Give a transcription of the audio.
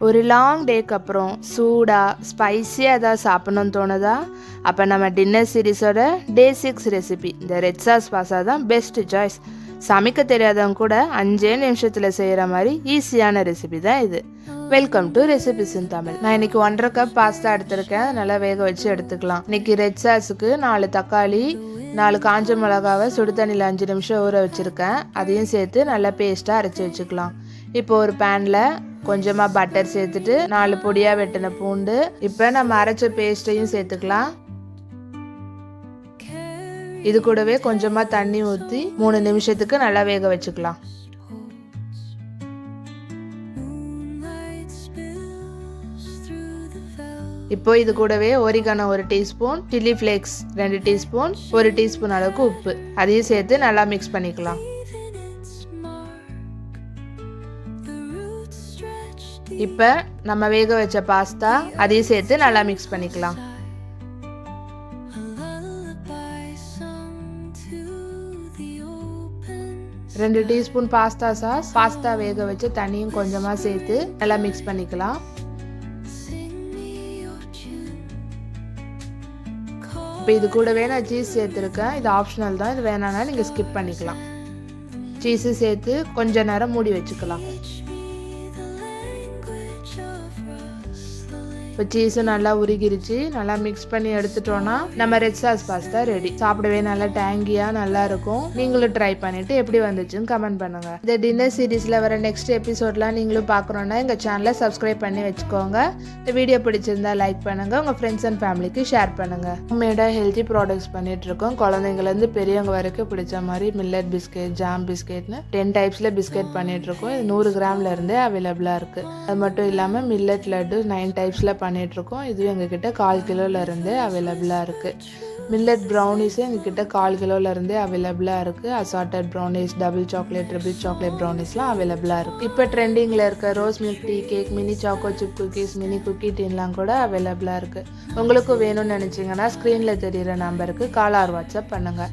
ஒரு லாங் டேக்கு அப்புறம் சூடாக ஸ்பைஸியாக ஏதாவது சாப்பிட்ணுன்னு தோணுதா? அப்போ நம்ம டின்னர் சீரீஸோட டே 6 ரெசிபி இந்த ரெட் சாஸ் பாஸ்தா தான் பெஸ்ட் சாய்ஸ். சமைக்க தெரியாதவங்க கூட 5 நிமிஷத்தில் செய்கிற மாதிரி ஈஸியான ரெசிபி தான் இது. வெல்கம் டு ரெசிபிஸ் இன் தமிழ். நான் இன்னைக்கு 1.5 கப் பாஸ்தா எடுத்திருக்கேன். நல்லா வேக வச்சு எடுத்துக்கலாம். இன்னைக்கு ரெட் சாஸுக்கு 4 தக்காளி, 4 காஞ்ச மிளகாவை சுடு தண்ணியில் 5 நிமிஷம் ஊற வச்சுருக்கேன். அதையும் சேர்த்து நல்லா பேஸ்ட்டாக அரைச்சி வச்சுக்கலாம். இப்போ ஒரு பேனில் கொஞ்சமாக பட்டர் சேர்த்துட்டு 4 பொடியாக வெட்டின பூண்டு, இப்போ நம்ம அரைச்ச பேஸ்ட்டையும் சேர்த்துக்கலாம். இது கூடவே கொஞ்சமாக தண்ணி ஊற்றி 3 நிமிஷத்துக்கு நல்லா வேக வச்சுக்கலாம். இப்போ இது கூடவே oregano 1 teaspoon, chilli flakes 2 teaspoon, 1 teaspoon அளவுக்கு உப்பு அதையும் சேர்த்து நல்லா மிக்ஸ் பண்ணிக்கலாம். இப்போ நம்ம வேக வச்ச பாஸ்தா அதையும் சேர்த்து நல்லா மிக்ஸ் பண்ணிக்கலாம். ரெண்டு டீஸ்பூன் பாஸ்தா சாஸ், பாஸ்தா வேக வச்சு தண்ணியும் கொஞ்சமாக சேர்த்து நல்லா மிக்ஸ் பண்ணிக்கலாம். இப்போ இது கூடவே நான் சீஸ் சேர்த்துருக்கேன். இது ஆப்ஷனல் தான், இது வேணான்னா நீங்கள் ஸ்கிப் பண்ணிக்கலாம். சீஸு சேர்த்து கொஞ்ச நேரம் மூடி வச்சுக்கலாம். இப்போ சீஸும் நல்லா உருகிருச்சு. நல்லா மிக்ஸ் பண்ணி எடுத்துட்டோன்னா நம்ம ரெட் சாஸ் பாஸ்தா ரெடி. சாப்பிடவே நல்லா டேங்கியாக நல்லா இருக்கும். நீங்களும் ட்ரை பண்ணிட்டு எப்படி வந்துச்சுன்னு கமெண்ட் பண்ணுங்க. இந்த டின்னர் சீரீஸில் வர நெக்ஸ்ட் எபிசோட்லாம் நீங்களும் பார்க்கணுன்னா எங்கள் சேனலை சப்ஸ்கிரைப் பண்ணி வச்சுக்கோங்க. இந்த வீடியோ பிடிச்சிருந்தா லைக் பண்ணுங்க, உங்கள் ஃப்ரெண்ட்ஸ் அண்ட் ஃபேமிலிக்கு ஷேர் பண்ணுங்க. ஹோம்மேடாக ஹெல்த்தி ப்ராடக்ட்ஸ் பண்ணிட்டு இருக்கோம். குழந்தைங்கலேருந்து பெரியவங்க வரைக்கும் பிடிச்ச மாதிரி மில்லட் பிஸ்கெட், ஜாம் பிஸ்கெட்னு 10 டைப்ஸில் பிஸ்கெட் பண்ணிட்டு இருக்கோம். இது 100 கிராம்ல இருந்தே அவைலபிளாக இருக்கு. அது மட்டும் இல்லாமல் மில்லட் லட்டு 9 டைப்ஸில் பண்ணிகிட்ருக்கோம். இதுவும் எங்ககிட்ட 1/4 கிலோலேருந்தே அவைலபிளாக இருக்குது. மில்லட் ப்ரௌனிஸும் எங்ககிட்ட 1/4 கிலோலேருந்தே அவைலபிளாக இருக்குது. Assorted brownies, double chocolate, triple chocolate ப்ரௌனிஸ்லாம் அவைலபிளாக இருக்குது. இப்போ ட்ரெண்டிங்கில் இருக்க rose milk tea cake, mini choco chip cookies, mini cookie டீன்லாம் கூட அவைலபிளாக இருக்குது. உங்களுக்கும் வேணும்னு நினச்சிங்கன்னா ஸ்க்ரீனில் தெரிகிற நம்பருக்கு கால் ஆர் வாட்ஸ்அப் பண்ணுங்கள்.